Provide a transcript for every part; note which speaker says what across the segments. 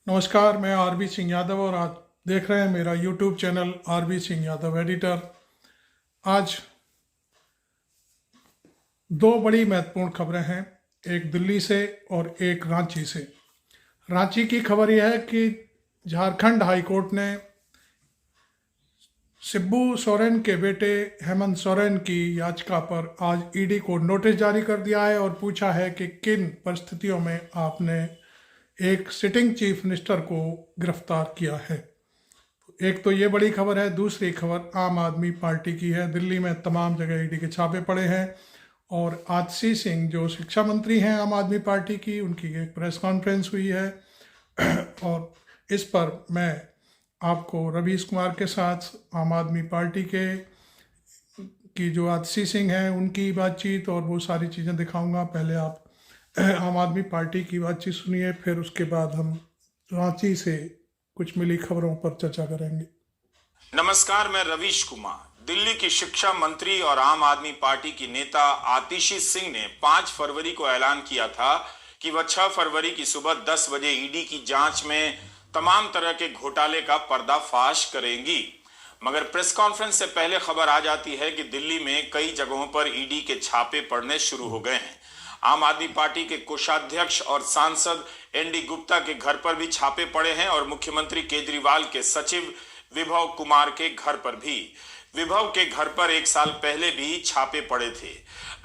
Speaker 1: नमस्कार, मैं आरबी सिंह यादव और आज देख रहे हैं मेरा YouTube channel R B Singh Yadav editor. आज दो बड़ी महत्वपूर्ण खबरें हैं, एक दिल्ली से और एक रांची से। रांची की खबर यह है कि झारखंड हाईकोर्ट ने शिबू सोरेन के बेटे हेमंत सोरेन की याचिका पर आज ईडी को नोटिस जारी कर दिया है और पूछा है कि किन परिस्थितियों में आपने एक सिटिंग चीफ मिनिस्टर को गिरफ्तार किया है। एक तो ये बड़ी खबर है। दूसरी खबर आम आदमी पार्टी की है। दिल्ली में तमाम जगह ईडी के छापे पड़े हैं और आतिशी सिंह जो शिक्षा मंत्री हैं आम आदमी पार्टी की, उनकी एक प्रेस कॉन्फ्रेंस हुई है और इस पर मैं आपको रवीश कुमार के साथ आम आदमी पार्टी के की जो आतिशी सिंह हैं उनकी बातचीत और वो सारी चीज़ें दिखाऊंगा। पहले आप आम आदमी पार्टी की बातचीत सुनिए, फिर उसके बाद हम रांची से कुछ मिली खबरों पर चर्चा करेंगे।
Speaker 2: नमस्कार, मैं रवीश कुमार। दिल्ली की शिक्षा मंत्री और आम आदमी पार्टी की नेता आतिशी सिंह ने 5 फरवरी को ऐलान किया था कि वह 6 फरवरी की सुबह 10 बजे ईडी की जांच में तमाम तरह के घोटाले का पर्दाफाश करेंगी। मगर प्रेस कॉन्फ्रेंस से पहले खबर आ जाती है कि दिल्ली में कई जगहों पर ईडी के छापे पड़ने शुरू हो गए हैं। आम आदमी पार्टी के कोषाध्यक्ष और सांसद एनडी गुप्ता के घर पर भी छापे पड़े हैं और मुख्यमंत्री केजरीवाल के सचिव विभव कुमार के घर पर भी। विभव के घर पर 1 साल पहले भी छापे पड़े थे।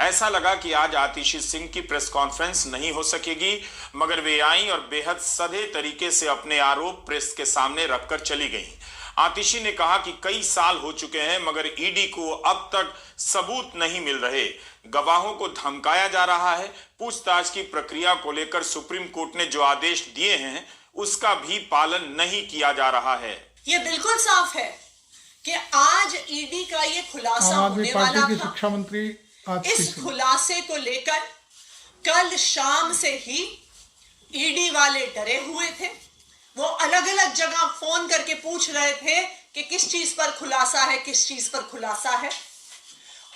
Speaker 2: ऐसा लगा कि आज आतिशी सिंह की प्रेस कॉन्फ्रेंस नहीं हो सकेगी, मगर वे आई और बेहद सधे तरीके से अपने आरोप प्रेस के सामने रखकर चली गईं। आतिशी ने कहा कि कई साल हो चुके हैं मगर ईडी को अब तक सबूत नहीं मिल रहे, गवाहों को धमकाया जा रहा है। पूछताछ की प्रक्रिया को लेकर सुप्रीम कोर्ट ने जो आदेश दिए हैं उसका भी पालन नहीं किया जा रहा है।
Speaker 3: ये बिल्कुल साफ है कि आज ईडी का ये खुलासा होने वाला था।
Speaker 1: शिक्षा मंत्री
Speaker 3: इस खुलासे को लेकर कल शाम से ही ईडी वाले डरे हुए थे। वो अलग अलग जगह फोन करके पूछ रहे थे कि किस चीज पर खुलासा है, किस चीज पर खुलासा है।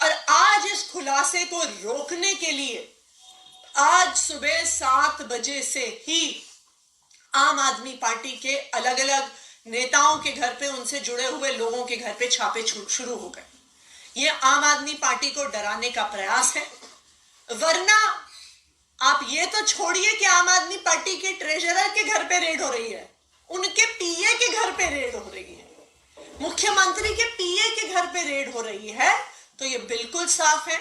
Speaker 3: और आज इस खुलासे को रोकने के लिए आज सुबह 7 बजे से ही आम आदमी पार्टी के अलग अलग नेताओं के घर पे, उनसे जुड़े हुए लोगों के घर पे छापे शुरू हो गए। ये आम आदमी पार्टी को डराने का प्रयास है। वरना आप ये तो छोड़िए कि आम आदमी पार्टी के ट्रेजरर के घर पे रेड हो रही है, उनके पीए के घर पे रेड हो रही है, मुख्यमंत्री के पीए के घर पे रेड हो रही है, तो ये बिल्कुल साफ है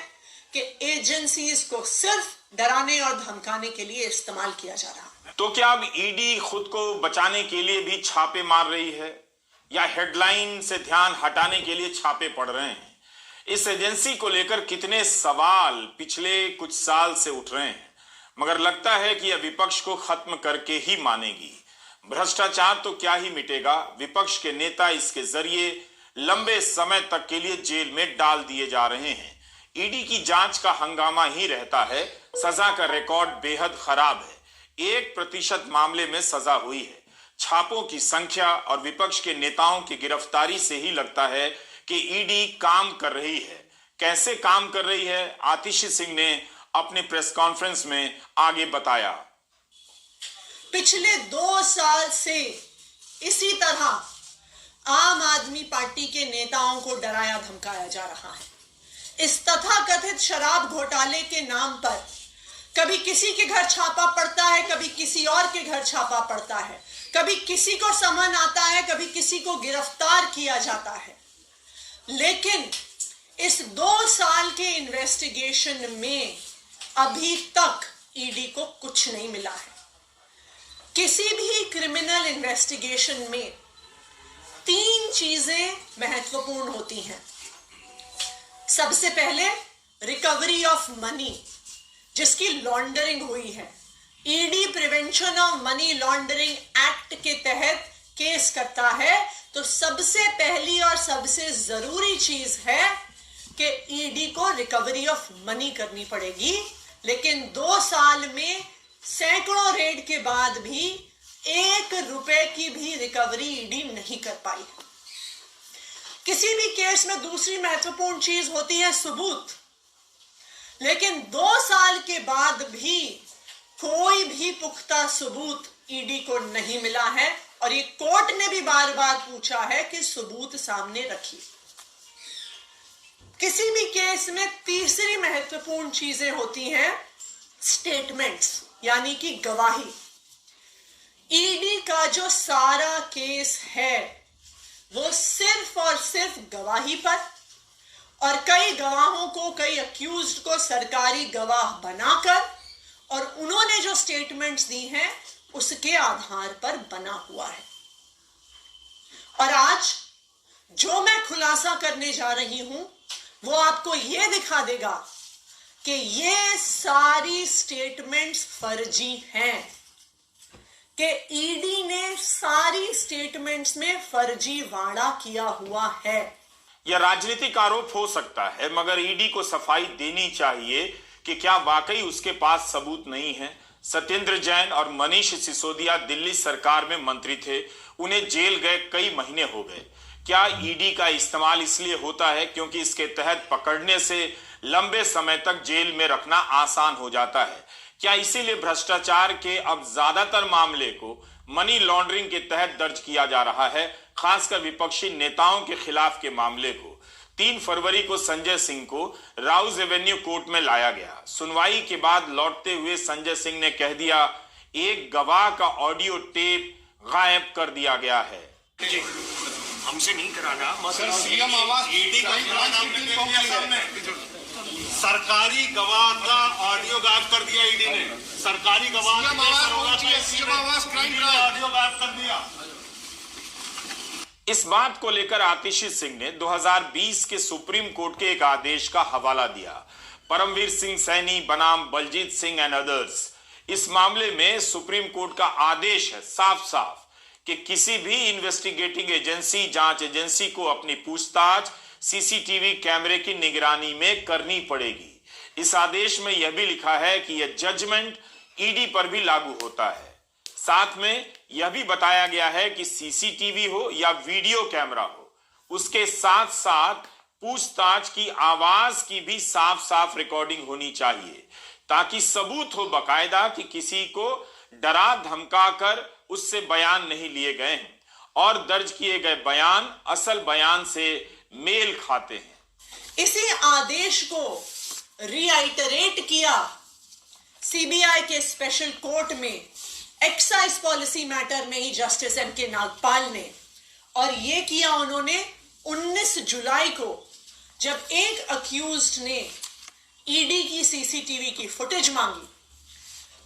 Speaker 3: कि एजेंसीज को सिर्फ डराने और धमकाने के लिए इस्तेमाल किया जा रहा है।
Speaker 2: तो क्या अब ईडी खुद को बचाने के लिए भी छापे मार रही है या हेडलाइन से ध्यान हटाने के लिए छापे पड़ रहे हैं? इस एजेंसी को लेकर कितने सवाल पिछले कुछ साल से उठ रहे हैं, मगर लगता है कि यह विपक्ष को खत्म करके ही मानेगी। भ्रष्टाचार तो क्या ही मिटेगा, विपक्ष के नेता इसके जरिए लंबे समय तक के लिए जेल में डाल दिए जा रहे हैं। ईडी की जांच का हंगामा ही रहता है। सजा का रिकॉर्ड बेहद खराब है। 1% मामले में सजा हुई है। छापों की संख्या और विपक्ष के नेताओं की गिरफ्तारी से ही लगता है कि ईडी काम कर रही है। कैसे काम कर रही है, आतिशी सिंह ने अपने प्रेस कॉन्फ्रेंस में आगे बताया।
Speaker 3: पिछले 2 साल से इसी तरह आम आदमी पार्टी के नेताओं को डराया धमकाया जा रहा है। इस तथाकथित शराब घोटाले के नाम पर कभी किसी के घर छापा पड़ता है, कभी किसी और के घर छापा पड़ता है, कभी किसी को समन आता है, कभी किसी को गिरफ्तार किया जाता है। लेकिन इस 2 साल के इन्वेस्टिगेशन में अभी तक ईडी को कुछ नहीं मिला है। किसी भी क्रिमिनल इन्वेस्टिगेशन में 3 चीजें महत्वपूर्ण होती हैं। सबसे पहले रिकवरी ऑफ मनी, जिसकी लॉन्ड्रिंग हुई है। ED prevention of money laundering act के तहत केस करता है तो सबसे पहली और सबसे जरूरी चीज है कि ईडी को रिकवरी ऑफ मनी करनी पड़ेगी। लेकिन 2 साल में सैकड़ों रेड के बाद भी 1 रुपए की भी रिकवरी ईडी नहीं कर पाई। किसी भी केस में दूसरी महत्वपूर्ण चीज होती है सबूत। लेकिन 2 साल के बाद भी कोई भी पुख्ता सबूत ईडी को नहीं मिला है और ये कोर्ट ने भी बार बार पूछा है कि सबूत सामने रखिए। किसी भी केस में तीसरी महत्वपूर्ण चीजें होती हैं स्टेटमेंट्स, यानी कि गवाही। ईडी का जो सारा केस है वो सिर्फ और सिर्फ गवाही पर और कई गवाहों को, कई अक्यूज्ड को सरकारी गवाह बनाकर और उन्होंने जो स्टेटमेंट्स दी हैं उसके आधार पर बना हुआ है। और आज जो मैं खुलासा करने जा रही हूं वो आपको यह दिखा देगा कि ये सारी स्टेटमेंट्स फर्जी हैं, कि ईडी ने सारी स्टेटमेंट्स में फर्जीवाड़ा किया हुआ है।
Speaker 2: यह राजनीतिक आरोप हो सकता है, मगर ईडी को सफाई देनी चाहिए कि क्या वाकई उसके पास सबूत नहीं है। सत्येंद्र जैन और मनीष सिसोदिया दिल्ली सरकार में मंत्री थे, उन्हें जेल गए कई महीने हो गए। क्या ईडी का इस्तेमाल इसलिए होता है क्योंकि इसके तहत पकड़ने से लंबे समय तक जेल में रखना आसान हो जाता है? क्या इसीलिए भ्रष्टाचार के अब ज्यादातर मामले को मनी लॉन्ड्रिंग के तहत दर्ज किया जा रहा है, खासकर विपक्षी नेताओं के खिलाफ के मामले को? 3 फरवरी को संजय सिंह को राउज एवेन्यू कोर्ट में लाया गया। सुनवाई के बाद लौटते हुए संजय सिंह ने कह दिया, एक गवाह का ऑडियो टेप गायब कर दिया गया है।
Speaker 4: हमसे नहीं कराना,
Speaker 5: सर सीएम आवास
Speaker 4: ईडी का सरकारी गवाह का ऑडियो गायब कर दिया ईडी ने। सरकारी गवाह ऑडियो गायब कर दिया।
Speaker 2: इस बात को लेकर आतिशी सिंह ने 2020 के सुप्रीम कोर्ट के एक आदेश का हवाला दिया। परमवीर सिंह सैनी बनाम बलजीत सिंह एंड अदर्स। इस मामले में सुप्रीम कोर्ट का आदेश है साफ साफ कि किसी भी इन्वेस्टिगेटिंग एजेंसी, जांच एजेंसी को अपनी पूछताछ सीसीटीवी कैमरे की निगरानी में करनी पड़ेगी। इस आदेश में यह भी लिखा है कि यह जजमेंट ईडी पर भी लागू होता है। साथ में यह भी बताया गया है कि सीसीटीवी हो या वीडियो कैमरा हो, उसके साथ साथ पूछताछ की आवाज की भी साफ साफ रिकॉर्डिंग होनी चाहिए, ताकि सबूत हो बकायदा कि किसी को डरा धमका कर उससे बयान नहीं लिए गए हैं और दर्ज किए गए बयान असल बयान से मेल खाते हैं।
Speaker 3: इसी आदेश को रीआइटरेट किया सीबीआई के स्पेशल कोर्ट में एक्साइज पॉलिसी मैटर में ही जस्टिस एम.के. नागपाल ने, और यह किया उन्होंने 19 जुलाई को, जब एक अक्यूज्ड ने ईडी की सीसीटीवी की फुटेज मांगी।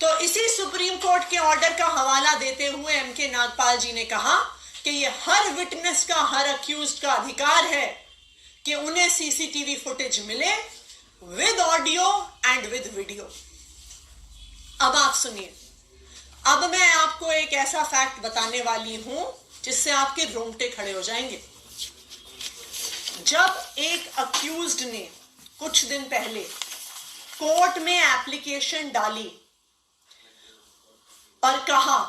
Speaker 3: तो इसी सुप्रीम कोर्ट के ऑर्डर का हवाला देते हुए एम.के. नागपाल जी ने कहा कि यह हर विटनेस का, हर अक्यूज्ड का अधिकार है कि उन्हें सीसीटीवी फुटेज मिले with audio and with video. अब आप सुनिए, अब मैं आपको एक ऐसा फैक्ट बताने वाली हूं जिससे आपके रोंगटे खड़े हो जाएंगे। जब एक अक्यूज्ड ने कुछ दिन पहले कोर्ट में एप्लीकेशन डाली और कहा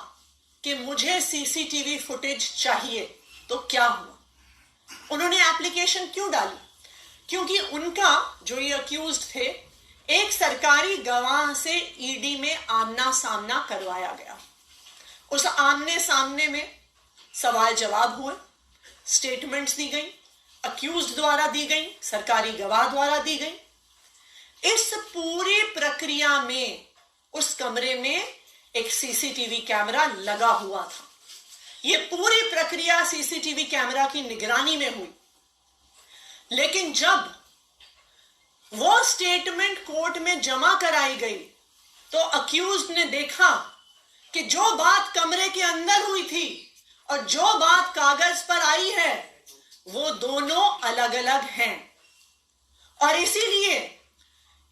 Speaker 3: कि मुझे सीसीटीवी फुटेज चाहिए, तो क्या हुआ? उन्होंने एप्लीकेशन क्यों डाली? क्योंकि उनका, जो ये अक्यूज्ड थे, एक सरकारी गवाह से ईडी में आमना सामना करवाया गया। उस आमने सामने में सवाल जवाब हुए, स्टेटमेंट्स दी गई, अक्यूज्ड द्वारा दी गई, सरकारी गवाह द्वारा दी गई। इस पूरी प्रक्रिया में उस कमरे में एक सीसीटीवी कैमरा लगा हुआ था। यह पूरी प्रक्रिया सीसीटीवी कैमरा की निगरानी में हुई। लेकिन जब वो स्टेटमेंट कोर्ट में जमा कराई गई तो अक्यूज्ड ने देखा कि जो बात कमरे के अंदर हुई थी और जो बात कागज पर आई है वो दोनों अलग अलग हैं। और इसीलिए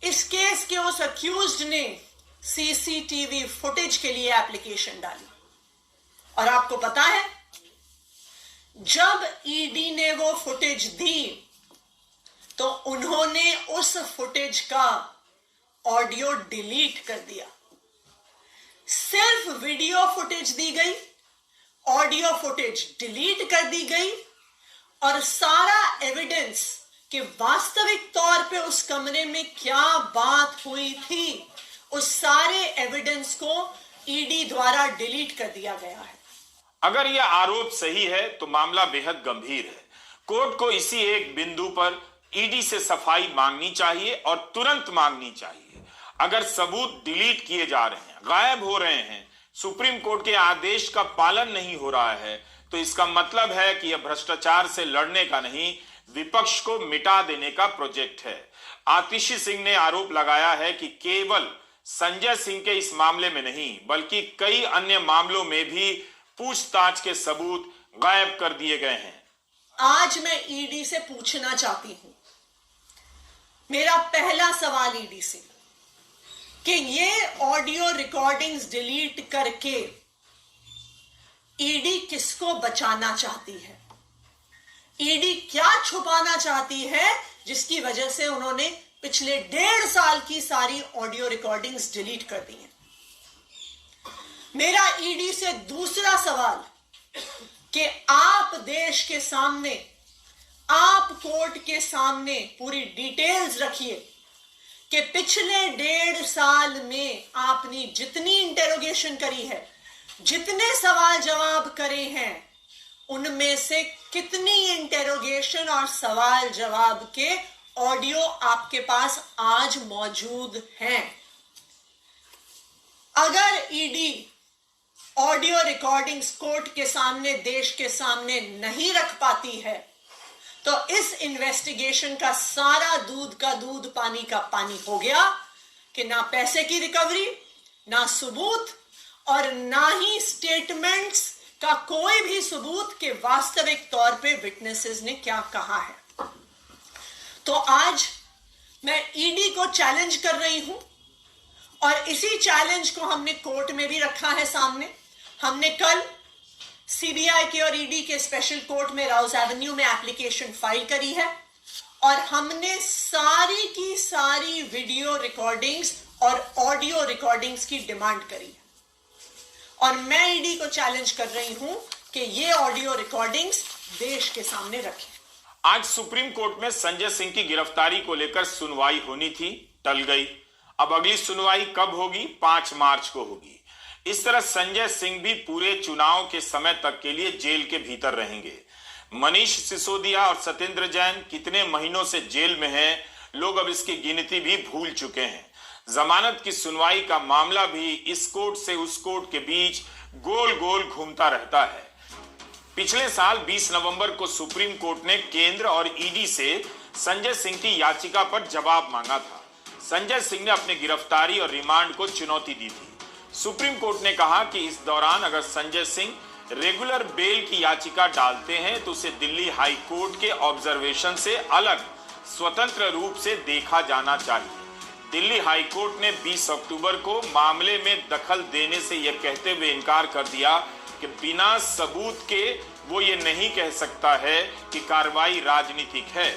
Speaker 3: इस केस के उस अक्यूज्ड ने सीसीटीवी फुटेज के लिए एप्लीकेशन डाली। और आपको पता है, जब ईडी ने वो फुटेज दी तो उन्होंने उस फुटेज का ऑडियो डिलीट कर दिया। सिर्फ वीडियो फुटेज दी गई, ऑडियो फुटेज डिलीट कर दी गई और सारा एविडेंस कि वास्तविक तौर पे उस कमरे में क्या बात हुई थी उस सारे एविडेंस को ईडी द्वारा डिलीट कर दिया गया है।
Speaker 2: अगर यह आरोप सही है तो मामला बेहद गंभीर है। कोर्ट को इसी एक बिंदु पर ईडी से सफाई मांगनी चाहिए और तुरंत मांगनी चाहिए। अगर सबूत डिलीट किए जा रहे हैं, गायब हो रहे हैं, सुप्रीम कोर्ट के आदेश का पालन नहीं हो रहा है, तो इसका मतलब है कि यह भ्रष्टाचार से लड़ने का नहीं, विपक्ष को मिटा देने का प्रोजेक्ट है। आतिशी सिंह ने आरोप लगाया है कि केवल संजय सिंह के इस मामले में नहीं बल्कि कई अन्य मामलों में भी पूछताछ के सबूत गायब कर दिए गए हैं।
Speaker 3: आज मैं ईडी से पूछना चाहती हूं, मेरा पहला सवाल ईडी से, कि ये ऑडियो रिकॉर्डिंग्स डिलीट करके ईडी किसको बचाना चाहती है? ईडी क्या छुपाना चाहती है जिसकी वजह से उन्होंने पिछले 1.5 साल की सारी ऑडियो रिकॉर्डिंग्स डिलीट कर दी हैं? मेरा ईडी से दूसरा सवाल कि आप देश के सामने, आप कोर्ट के सामने पूरी डिटेल्स रखिए कि पिछले 1.5 साल में आपने जितनी इंटेरोगेशन करी है, जितने सवाल जवाब करे हैं, उनमें से कितनी इंटेरोगेशन और सवाल जवाब के ऑडियो आपके पास आज मौजूद हैं। अगर ईडी ऑडियो रिकॉर्डिंग्स कोर्ट के सामने, देश के सामने नहीं रख पाती है, तो इस इन्वेस्टिगेशन का सारा दूध का दूध, पानी का पानी हो गया कि ना पैसे की रिकवरी, ना सबूत और ना ही स्टेटमेंट्स का कोई भी सबूत के वास्तविक तौर पे विटनेसेस ने क्या कहा है। तो आज मैं ईडी को चैलेंज कर रही हूं और इसी चैलेंज को हमने कोर्ट में भी रखा है सामने। हमने कल सीबीआई के और ईडी के स्पेशल कोर्ट में राउस एवेन्यू में एप्लीकेशन फाइल करी है और हमने सारी की सारी वीडियो रिकॉर्डिंग्स और ऑडियो रिकॉर्डिंग्स की डिमांड करी है और मैं ईडी को चैलेंज कर रही हूं कि ये ऑडियो रिकॉर्डिंग्स देश के सामने रखें।
Speaker 2: आज सुप्रीम कोर्ट में संजय सिंह की गिरफ्तारी को लेकर सुनवाई होनी थी, टल गई। अब अगली सुनवाई कब होगी? 5 मार्च को होगी। इस तरह संजय सिंह भी पूरे चुनाव के समय तक के लिए जेल के भीतर रहेंगे। मनीष सिसोदिया और सत्येंद्र जैन कितने महीनों से जेल में हैं, लोग अब इसकी गिनती भी भूल चुके हैं। जमानत की सुनवाई का मामला भी इस कोर्ट से उस कोर्ट के बीच गोल गोल घूमता रहता है। पिछले साल 20 नवंबर को सुप्रीम कोर्ट ने केंद्र और ईडी से संजय सिंह की याचिका पर जवाब मांगा था। संजय सिंह ने अपनी गिरफ्तारी और रिमांड को चुनौती दी थी। सुप्रीम कोर्ट ने कहा कि इस दौरान अगर संजय सिंह रेगुलर बेल की याचिका डालते हैं तो उसे दिल्ली हाई कोर्ट के ऑब्जर्वेशन से अलग स्वतंत्र रूप से देखा जाना चाहिए। दिल्ली हाई कोर्ट ने 20 अक्टूबर को मामले में दखल देने से यह कहते हुए इनकार कर दिया कि बिना सबूत के वो ये नहीं कह सकता है कि कार्रवाई राजनीतिक है।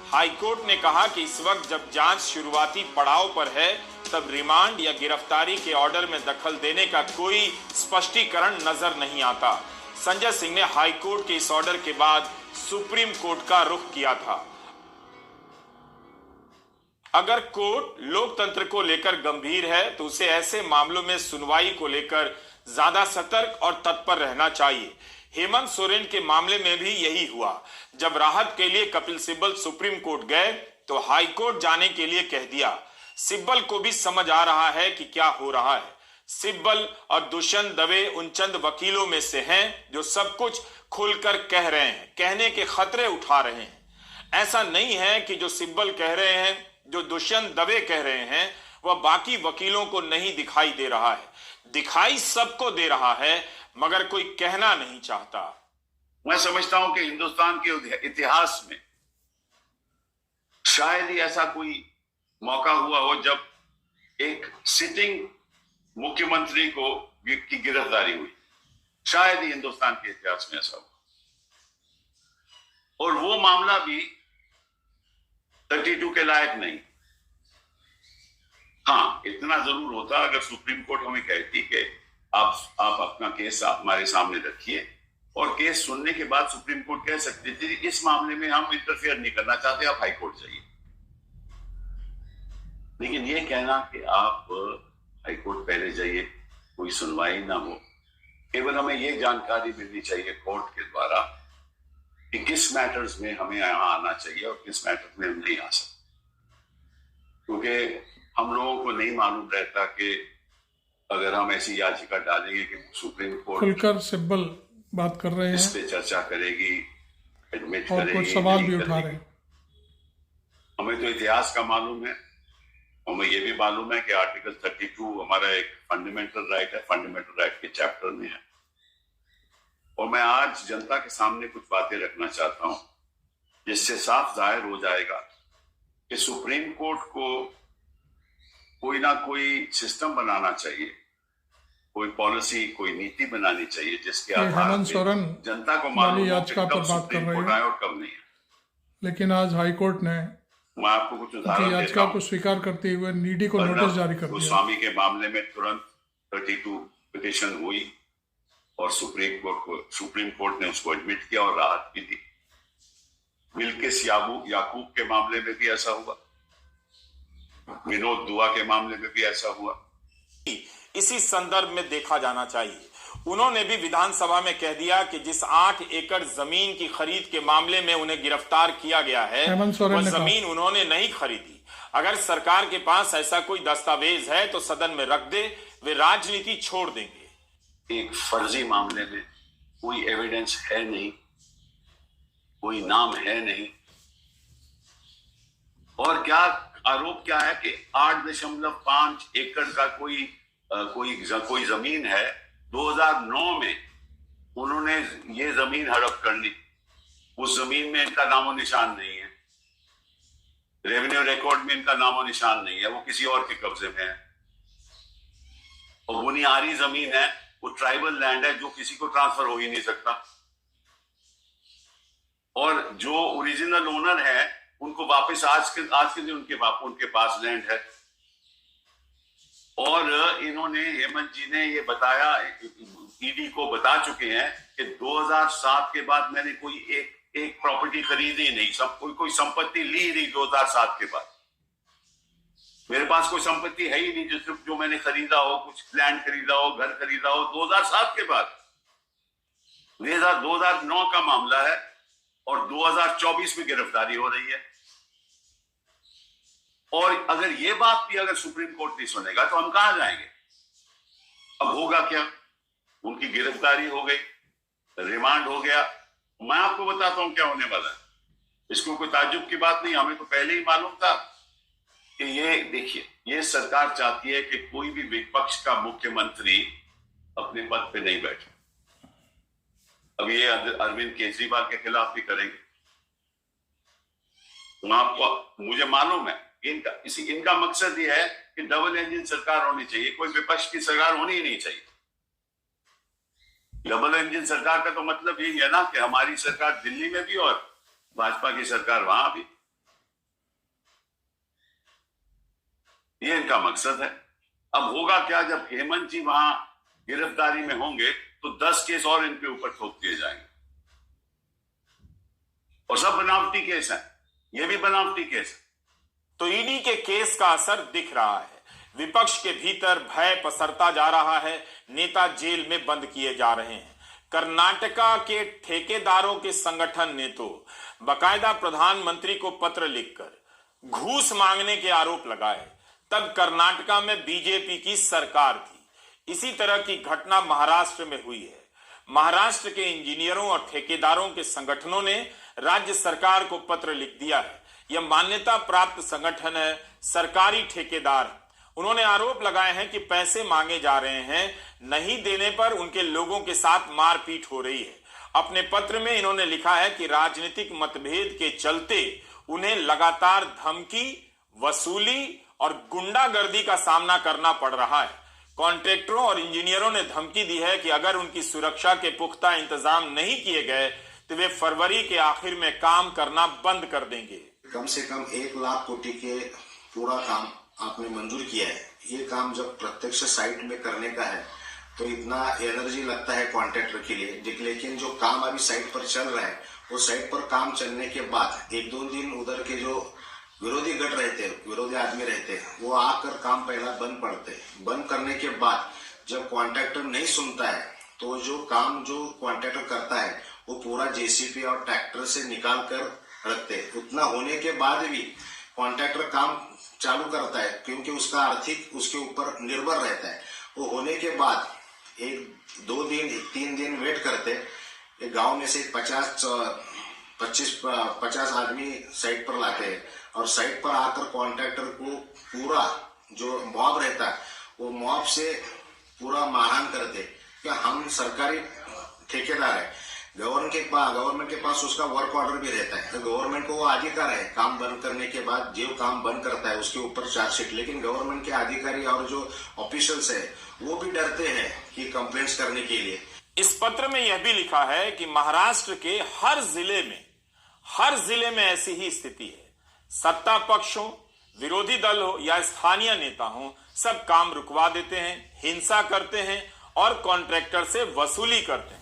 Speaker 2: हाई कोर्ट ने कहा कि इस वक्त जब जांच शुरुआती पड़ाव पर है तब रिमांड या गिरफ्तारी के ऑर्डर में दखल देने का कोई स्पष्टीकरण नजर नहीं आता। संजय सिंह ने हाई कोर्ट के इस ऑर्डर के बाद सुप्रीम कोर्ट का रुख किया था। अगर कोर्ट लोकतंत्र को लेकर गंभीर है तो उसे ऐसे मामलों में सुनवाई को लेकर ज्यादा सतर्क और तत्पर रहना चाहिए। हेमंत सोरेन के मामले में भी यही हुआ। जब राहत के लिए कपिल सिब्बल सुप्रीम कोर्ट गए तो हाई कोर्ट जाने के लिए कह दिया। सिब्बल को भी समझ आ रहा है कि क्या हो रहा है। सिब्बल और दुष्यंत दवे उन चंद वकीलों में से हैं जो सब कुछ खुलकर कह रहे हैं, कहने के खतरे उठा रहे हैं। ऐसा नहीं है कि जो सिब्बल कह रहे हैं, जो दुष्यंत दवे कह रहे हैं, वह बाकी वकीलों को नहीं दिखाई दे रहा है। दिखाई सबको दे रहा है मगर कोई कहना नहीं चाहता।
Speaker 5: मैं समझता हूं कि हिंदुस्तान के इतिहास में शायद ही ऐसा कोई मौका हुआ हो जब एक सिटिंग मुख्यमंत्री की गिरफ्तारी हुई। शायद ही हिंदुस्तान के इतिहास में ऐसा हुआ, और वो मामला भी 32 के लायक नहीं। हाँ, इतना जरूर होता अगर सुप्रीम कोर्ट हमें कहती कि आप अपना केस हमारे सामने रखिए, और केस सुनने के बाद सुप्रीम कोर्ट कह सकती थी इस मामले में हम इंटरफेयर नहीं करना चाहते, आप हाई कोर्ट जाइए। लेकिन ये कहना कि आप हाईकोर्ट पहले जाइए, कोई सुनवाई ना हो। केवल हमें ये जानकारी मिलनी चाहिए कोर्ट के द्वारा कि किस मैटर्स में हमें यहाँ आना चाहिए और किस मैटर्स में हम नहीं आ सकते, क्योंकि हम लोगों को नहीं मालूम रहता कि अगर हम ऐसी याचिका डालेंगे कि सुप्रीम कोर्ट
Speaker 1: खुलकर सिब्बल बात कर रहे
Speaker 5: इस
Speaker 1: हैं
Speaker 5: पे चर्चा करेगी, एडमिट
Speaker 1: और
Speaker 5: करेगी,
Speaker 1: कुछ सवाल
Speaker 5: नहीं
Speaker 1: भी उठा
Speaker 5: करेगी।
Speaker 1: रहे हैं।
Speaker 5: हमें तो इतिहास का मालूम है, हमें ये भी मालूम है कि आर्टिकल 32 हमारा एक फंडामेंटल राइट है, फंडामेंटल राइट के चैप्टर में है। और मैं आज जनता के सामने कुछ बातें रखना चाहता हूं जिससे साफ जाहिर हो जाएगा कि सुप्रीम कोर्ट को कोई ना कोई सिस्टम बनाना चाहिए, कोई पॉलिसी, कोई नीति बनानी चाहिए जिसके आधार
Speaker 1: हेमंत सोरेन
Speaker 5: पे जनता को मालूम हो कि
Speaker 1: याचिका पर
Speaker 5: कब
Speaker 1: बात कर
Speaker 5: सुप्रीम
Speaker 1: रहे
Speaker 5: कोर्ट
Speaker 1: हैं।
Speaker 5: आए और कब नहीं।
Speaker 1: लेकिन आज हाईकोर्ट ने
Speaker 5: मैं आपको कुछ
Speaker 1: उनकी
Speaker 5: उदाहरण देता
Speaker 1: याचिका
Speaker 5: हूं।
Speaker 1: को स्वीकार करते हुए नीडी को नोटिस जारी कर दिया।
Speaker 5: गोस्वामी के मामले में तुरंत 32 पिटीशन हुई और सुप्रीम कोर्ट ने उसको एडमिट किया और राहत भी दी। बिल्किस याकूब के मामले में भी ऐसा हुआ, विनोद दुआ के मामले में भी ऐसा हुआ।
Speaker 2: इसी संदर्भ में देखा जाना चाहिए। उन्होंने भी विधानसभा में कह दिया कि जिस 8 एकड़ जमीन की खरीद के मामले में उन्हें गिरफ्तार किया गया है, वह जमीन उन्होंने नहीं खरीदी। अगर सरकार के पास ऐसा कोई दस्तावेज है तो सदन में रख दे, वे राजनीति छोड़ देंगे।
Speaker 5: एक फर्जी मामले में कोई एविडेंस है नहीं, कोई नाम है नहीं, और क्या आरोप क्या है कि 8.5 एकड़ का कोई जमीन है। 2009 में उन्होंने ये जमीन हड़प कर ली, उस जमीन में इनका नामो निशान नहीं है, रेवेन्यू रिकॉर्ड में इनका नामो निशान नहीं है, वो किसी और के कब्जे में है। और बुनियादी जमीन है, वो ट्राइबल लैंड है जो किसी को ट्रांसफर हो ही नहीं सकता। और जो ओरिजिनल ओनर है उनको वापस आज के दिन उनके पास लैंड है। और इन्होंने, हेमंत जी ने ये बताया, ईडी को बता चुके हैं कि 2007 के बाद मैंने कोई एक प्रॉपर्टी खरीदी नहीं, कोई संपत्ति ली नहीं। 2007 के बाद मेरे पास कोई संपत्ति है ही नहीं जो मैंने खरीदा हो, कुछ लैंड खरीदा हो, घर खरीदा हो 2007 के बाद। 2009 का मामला है और 2024 में गिरफ्तारी हो रही है। और अगर ये बात भी अगर सुप्रीम कोर्ट नहीं सुनेगा तो हम कहां जाएंगे? अब होगा क्या? उनकी गिरफ्तारी हो गई, रिमांड हो गया। मैं आपको बताता हूं क्या होने वाला है। इसको कोई ताज्जुब की बात नहीं, हमें तो पहले ही मालूम था कि ये देखिए, ये सरकार चाहती है कि कोई भी विपक्ष का मुख्यमंत्री अपने पद पे नहीं बैठे। अब ये अरविंद केजरीवाल के खिलाफ भी करेंगे। मुझे मालूम है इनका मकसद ये है कि डबल इंजन सरकार होनी चाहिए, कोई विपक्ष की सरकार होनी ही नहीं चाहिए। डबल इंजन सरकार का तो मतलब यही है ना कि हमारी सरकार दिल्ली में भी और भाजपा की सरकार वहां भी। ये इनका मकसद है। अब होगा क्या, जब हेमंत जी वहां गिरफ्तारी में होंगे तो 10 केस और इनके ऊपर ठोक दिए जाएंगे, और सब बनावटी केस हैं। ये भी बनावटी केस है।
Speaker 2: तो ईडी के केस का असर दिख रहा है। विपक्ष के भीतर भय पसरता जा रहा है, नेता जेल में बंद किए जा रहे हैं। कर्नाटका के ठेकेदारों के संगठन ने तो बाकायदा प्रधानमंत्री को पत्र लिखकर घूस मांगने के आरोप लगाए। तब कर्नाटका में बीजेपी की सरकार थी। इसी तरह की घटना महाराष्ट्र में हुई है। महाराष्ट्र के इंजीनियरों और ठेकेदारों के संगठनों ने राज्य सरकार को पत्र लिख दिया है। यह मान्यता प्राप्त संगठन है, सरकारी ठेकेदार। उन्होंने आरोप लगाए हैं कि पैसे मांगे जा रहे हैं, नहीं देने पर उनके लोगों के साथ मारपीट हो रही है। अपने पत्र में इन्होंने लिखा है कि राजनीतिक मतभेद के चलते उन्हें लगातार धमकी, वसूली और गुंडागर्दी का सामना करना पड़ रहा है। कॉन्ट्रैक्टरों और इंजीनियरों ने धमकी दी है कि अगर उनकी सुरक्षा के पुख्ता इंतजाम नहीं किए गए तो वे फरवरी के आखिर में काम करना बंद कर देंगे।
Speaker 6: कम से कम 1 लाख कोटी के पूरा काम आपने मंजूर किया है। ये काम जब प्रत्यक्ष साइट में करने का है तो इतना एनर्जी लगता है कॉन्ट्रैक्टर के लिए, लेकिन जो काम अभी साइट पर चल रहा है वो साइट पर काम चलने के बाद 1-2 दिन उधर के जो विरोधी गट रहते, विरोधी आदमी रहते, वो आकर काम पहला बंद करने के बाद जब कॉन्ट्रैक्टर नहीं सुनता है तो जो काम जो कॉन्ट्रैक्टर करता है वो पूरा जेसीबी और ट्रैक्टर से निकाल कर रखते। उतना होने के बाद भी कॉन्ट्रैक्टर काम चालू करता है क्योंकि उसका आर्थिक उसके ऊपर निर्भर रहता है। वो होने के बाद 1-2 दिन 3 दिन वेट करते। एक गांव में से 50 आदमी साइट पर लाते हैं और साइट पर आकर कॉन्ट्रैक्टर को पूरा जो मॉब रहता है वो मॉब से पूरा मारहान करते कि हम सरकारी ठेकेदार है, गवर्नमेंट के पास उसका वर्क ऑर्डर भी रहता है, तो गवर्नमेंट को वो अधिकार है काम बंद करने के बाद जो काम बंद करता है उसके ऊपर चार्जशीट। लेकिन गवर्नमेंट के अधिकारी और जो ऑफिशियल्स है वो भी डरते हैं कि कंप्लेंट्स करने के लिए।
Speaker 2: इस पत्र में यह भी लिखा है कि महाराष्ट्र के हर जिले में ऐसी ही स्थिति है। सत्ता पक्ष हो, विरोधी दल हो या स्थानीय नेता हो, सब काम रुकवा देते हैं, हिंसा करते हैं और कॉन्ट्रैक्टर से वसूली करते हैं।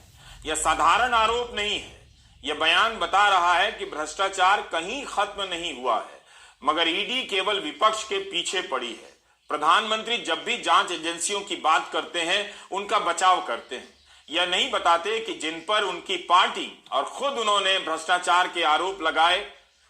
Speaker 2: यह साधारण आरोप नहीं है। यह बयान बता रहा है कि भ्रष्टाचार कहीं खत्म नहीं हुआ है, मगर ईडी केवल विपक्ष के पीछे पड़ी है। प्रधानमंत्री जब भी जांच एजेंसियों की बात करते हैं उनका बचाव करते हैं। यह नहीं बताते कि जिन पर उनकी पार्टी और खुद उन्होंने भ्रष्टाचार के आरोप लगाए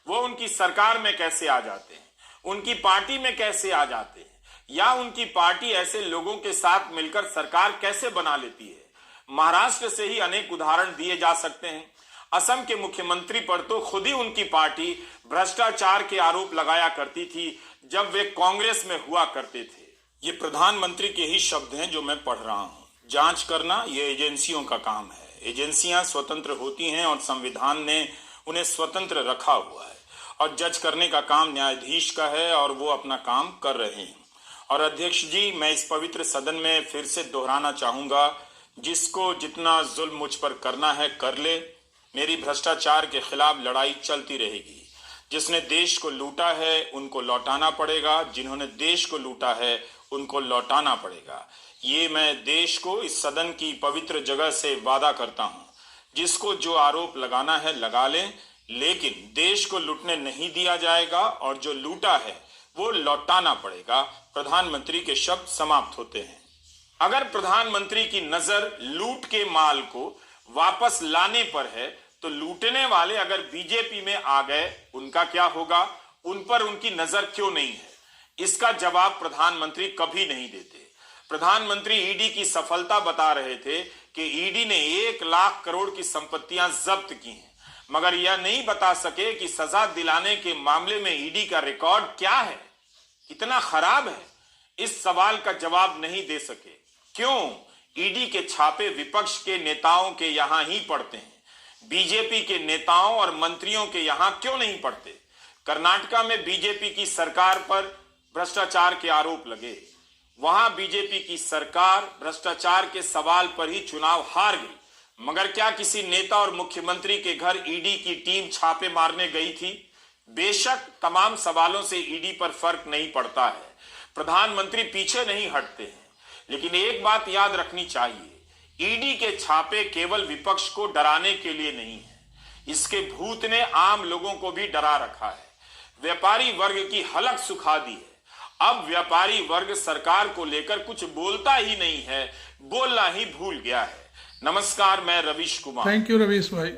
Speaker 2: वो उनकी सरकार में कैसे आ जाते हैं, उनकी पार्टी में कैसे आ जाते हैं, या उनकी पार्टी ऐसे लोगों के साथ मिलकर सरकार कैसे बना लेती है। महाराष्ट्र से ही अनेक उदाहरण दिए जा सकते हैं। असम के मुख्यमंत्री पर तो खुद ही उनकी पार्टी भ्रष्टाचार के आरोप लगाया करती थी जब वे कांग्रेस में हुआ करते थे। ये प्रधानमंत्री के ही शब्द हैं जो मैं पढ़ रहा हूं। जांच करना ये एजेंसियों का काम है। एजेंसियां स्वतंत्र होती हैं और संविधान ने उन्हें स्वतंत्र रखा हुआ है, और जज करने का काम न्यायाधीश का है और वो अपना काम कर रहे हैं। और अध्यक्ष जी, मैं इस पवित्र सदन में फिर से दोहराना चाहूंगा, जिसको जितना जुल्म मुझ पर करना है कर ले। मेरी भ्रष्टाचार के खिलाफ लड़ाई चलती रहेगी। जिसने देश को लूटा है उनको लौटाना पड़ेगा, जिन्होंने देश को लूटा है उनको लौटाना पड़ेगा। ये मैं देश को इस सदन की पवित्र जगह से वादा करता हूं। जिसको जो आरोप लगाना है लगा लें, लेकिन देश को लूटने नहीं दिया जाएगा और जो लूटा है वो लौटाना पड़ेगा। प्रधानमंत्री के शब्द समाप्त होते हैं। अगर प्रधानमंत्री की नजर लूट के माल को वापस लाने पर है तो लूटने वाले अगर बीजेपी में आ गए उनका क्या होगा? उन पर उनकी नजर क्यों नहीं है? इसका जवाब प्रधानमंत्री कभी नहीं देते। प्रधानमंत्री ईडी की सफलता बता रहे थे कि ईडी ने 1 लाख करोड़ की संपत्तियां जब्त की हैं, मगर यह नहीं बता सके कि सजा दिलाने के मामले में ईडी का रिकॉर्ड क्या है, कितना खराब है। इस सवाल का जवाब नहीं दे सके। क्यों? ईडी के छापे विपक्ष के नेताओं के यहां ही पड़ते हैं, बीजेपी के नेताओं और मंत्रियों के यहां क्यों नहीं पड़ते? कर्नाटका में बीजेपी की सरकार पर भ्रष्टाचार के आरोप लगे, वहां बीजेपी की सरकार भ्रष्टाचार के सवाल पर ही चुनाव हार गई, मगर क्या किसी नेता और मुख्यमंत्री के घर ईडी की टीम छापे मारने गई थी? बेशक तमाम सवालों से ईडी पर फर्क नहीं पड़ता है, प्रधानमंत्री पीछे नहीं हटते हैं, लेकिन एक बात याद रखनी चाहिए, ईडी के छापे केवल विपक्ष को डराने के लिए नहीं है, इसके भूत ने आम लोगों को भी डरा रखा है। व्यापारी वर्ग की हलक सुखा दी है। अब व्यापारी वर्ग सरकार को लेकर कुछ बोलता ही नहीं है, बोलना ही भूल गया है। नमस्कार, मैं रवीश कुमार।
Speaker 1: थैंक यू रवीश भाई।